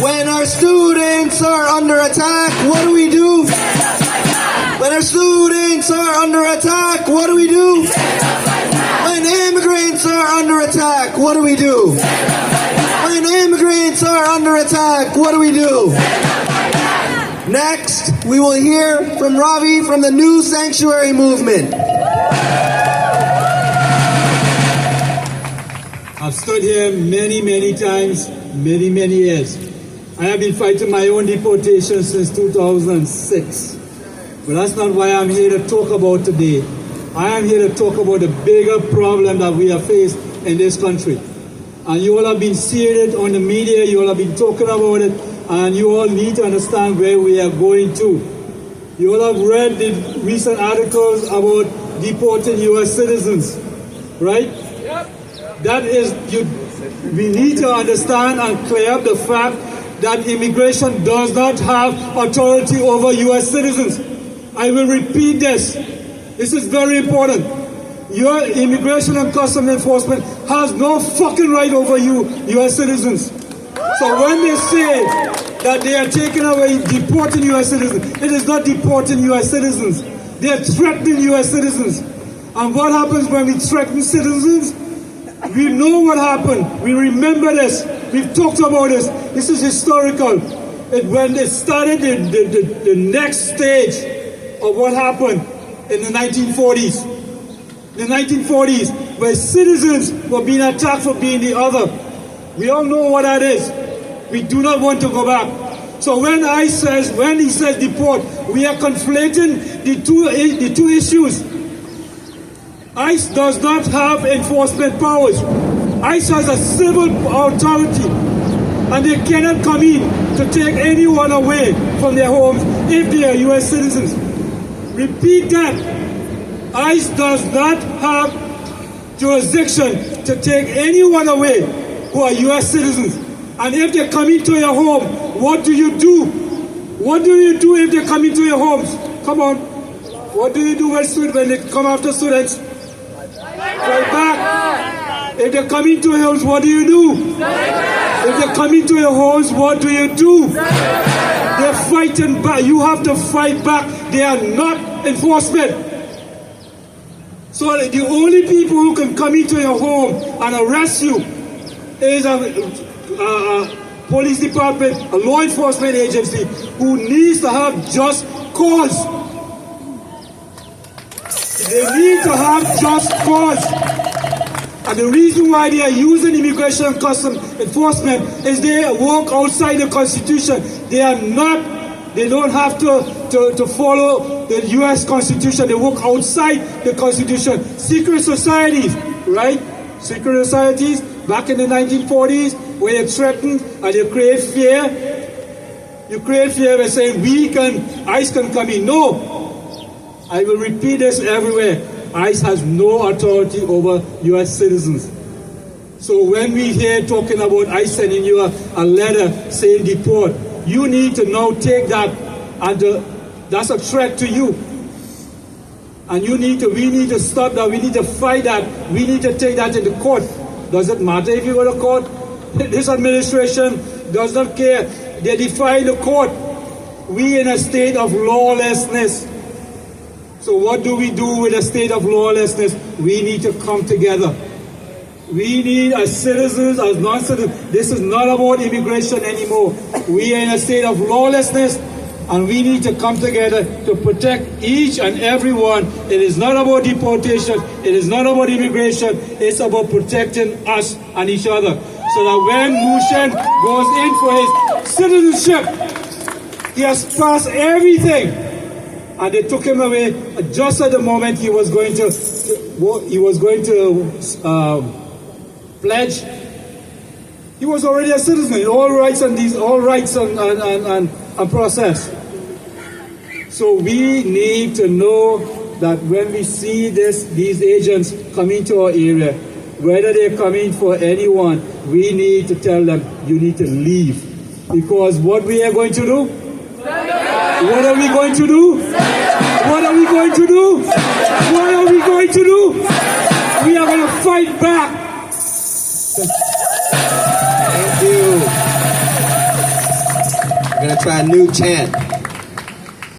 When our students are under attack, what do we do? When our students are under attack, what do we do? When immigrants are under attack, what do we do? When immigrants are under attack, what do we do? Next, we will hear from Ravi from the New Sanctuary Movement. I've stood here many times, many years. I have been fighting my own deportation since 2006. But that's not why I'm here to talk about today. I am here to talk about the bigger problem that we have faced in this country. And you all have been seeing it on the media, you all have been talking about it, and you all need to understand where we are going to. You all have read the recent articles about deporting U.S. citizens, right? Yep. That is, we need to understand and clear up the fact that immigration does not have authority over U.S. citizens. I will repeat this. This is very important. Your Immigration and Customs Enforcement has no fucking right over you, U.S. citizens. So when they say that they are taking away, deporting U.S. citizens, it is not deporting U.S. citizens. They are threatening U.S. citizens. And what happens when we threaten citizens? We know what happened. We remember this. We've talked about this. This is historical. When it started the next stage of what happened in the 1940s. The 1940s, where citizens were being attacked for being the other. We all know what that is. We do not want to go back. So when he says deport, we are conflating the two issues. ICE does not have enforcement powers. ICE has a civil authority, and they cannot come in to take anyone away from their homes if they are U.S. citizens. Repeat that. ICE does not have jurisdiction to take anyone away who are U.S. citizens. And if they come into your home, what do you do? What do you do if they come into your homes? Come on. What do you do when they come after students? Fight back. If they come into your homes, what do you do? If they come into your homes, what do you do? They're fighting back. You have to fight back. They are not enforcement. So the only people who can come into your home and arrest you is a police department, a law enforcement agency who needs to have just cause. They need to have just cause. And the reason why they are using Immigration and Customs Enforcement is they work outside the Constitution. They don't have to follow the U.S. Constitution. They work outside the Constitution. Secret societies, right? Secret societies back in the 1940s, where they threaten and they create fear. You create fear by saying ICE can come in. No. I will repeat this everywhere. ICE has no authority over U.S. citizens. So when we hear talking about ICE sending you a letter saying deport, you need to now take that, and that's a threat to you. And we need to stop that. We need to fight that. We need to take that into court. Does it matter if you go to court? This administration does not care. They defy the court. We in a state of lawlessness. So what do we do with a state of lawlessness? We need to come together. We need, as citizens, as non-citizens, this is not about immigration anymore. We are in a state of lawlessness, and we need to come together to protect each and every one. It is not about deportation. It is not about immigration. It's about protecting us and each other. So that when Mohsen goes in for his citizenship, he has passed everything. And they took him away just at the moment he was going to pledge. He was already a citizen in all rights and process. So we need to know that when we see these agents come into our area, whether they're coming for anyone, we need to tell them, you need to leave. Because what we are going to do? What are we going to do? What are we going to do? What are we going to do? We are going to fight back. Thank you. We're gonna try a new chant.